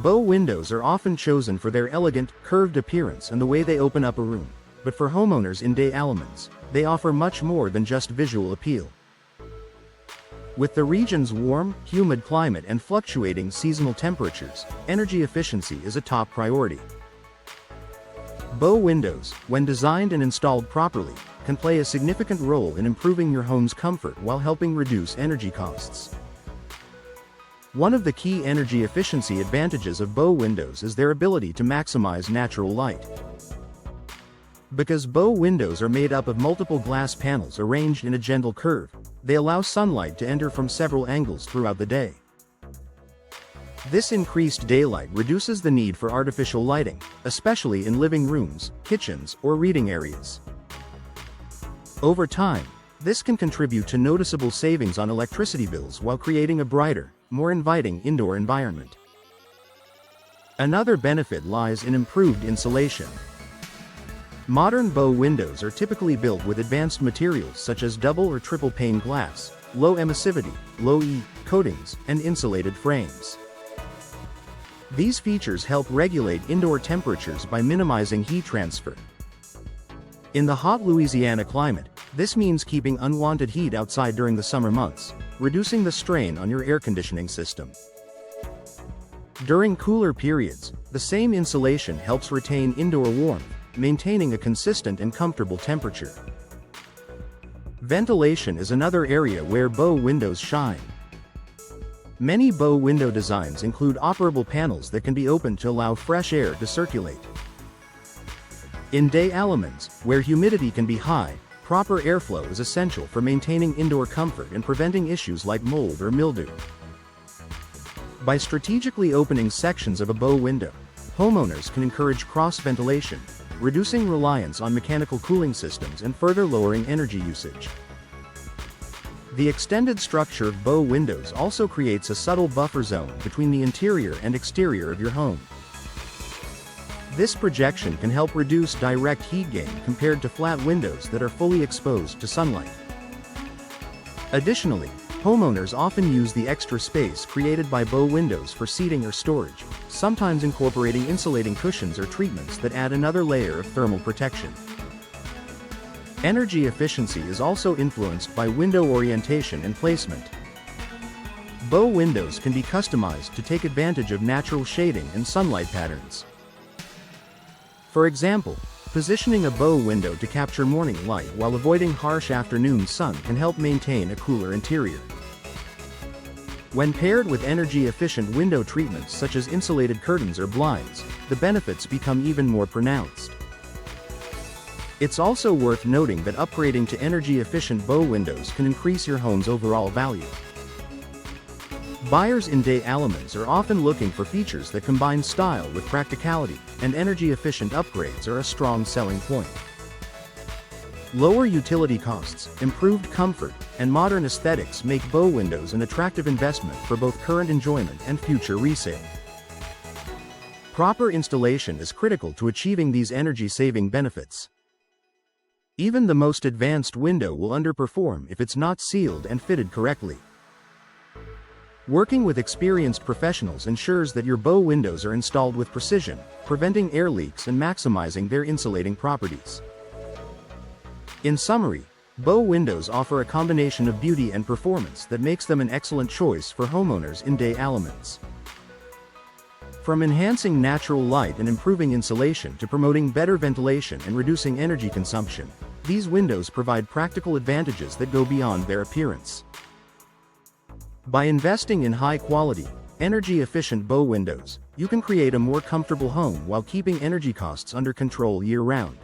Bow windows are often chosen for their elegant, curved appearance and the way they open up a room, but for homeowners in Des Allemands, they offer much more than just visual appeal. With the region's warm, humid climate and fluctuating seasonal temperatures, energy efficiency is a top priority. Bow windows, when designed and installed properly, can play a significant role in improving your home's comfort while helping reduce energy costs. One of the key energy efficiency advantages of bow windows is their ability to maximize natural light. Because bow windows are made up of multiple glass panels arranged in a gentle curve, they allow sunlight to enter from several angles throughout the day. This increased daylight reduces the need for artificial lighting, especially in living rooms, kitchens, or reading areas. Over time, this can contribute to noticeable savings on electricity bills while creating a brighter, more inviting indoor environment. Another benefit lies in improved insulation. Modern bow windows are typically built with advanced materials such as double or triple pane glass, low emissivity, low E coatings, and insulated frames. These features help regulate indoor temperatures by minimizing heat transfer. In the hot Louisiana climate, this means keeping unwanted heat outside during the summer months, reducing the strain on your air conditioning system. During cooler periods, the same insulation helps retain indoor warmth, maintaining a consistent and comfortable temperature. Ventilation is another area where bow windows shine. Many bow window designs include operable panels that can be opened to allow fresh air to circulate. In Des Allemands, where humidity can be high, proper airflow is essential for maintaining indoor comfort and preventing issues like mold or mildew. By strategically opening sections of a bow window, homeowners can encourage cross-ventilation, reducing reliance on mechanical cooling systems and further lowering energy usage. The extended structure of bow windows also creates a subtle buffer zone between the interior and exterior of your home. This projection can help reduce direct heat gain compared to flat windows that are fully exposed to sunlight. Additionally, homeowners often use the extra space created by bow windows for seating or storage, sometimes incorporating insulating cushions or treatments that add another layer of thermal protection. Energy efficiency is also influenced by window orientation and placement. Bow windows can be customized to take advantage of natural shading and sunlight patterns. For example, positioning a bow window to capture morning light while avoiding harsh afternoon sun can help maintain a cooler interior. When paired with energy-efficient window treatments such as insulated curtains or blinds, the benefits become even more pronounced. It's also worth noting that upgrading to energy-efficient bow windows can increase your home's overall value. Buyers in Des Allemands are often looking for features that combine style with practicality, and energy-efficient upgrades are a strong selling point. Lower utility costs, improved comfort, and modern aesthetics make bow windows an attractive investment for both current enjoyment and future resale. Proper installation is critical to achieving these energy-saving benefits. Even the most advanced window will underperform if it's not sealed and fitted correctly. Working with experienced professionals ensures that your bow windows are installed with precision, preventing air leaks and maximizing their insulating properties. In summary, bow windows offer a combination of beauty and performance that makes them an excellent choice for homeowners in Des Allemands. From enhancing natural light and improving insulation to promoting better ventilation and reducing energy consumption, these windows provide practical advantages that go beyond their appearance. By investing in high-quality, energy-efficient bow windows, you can create a more comfortable home while keeping energy costs under control year-round.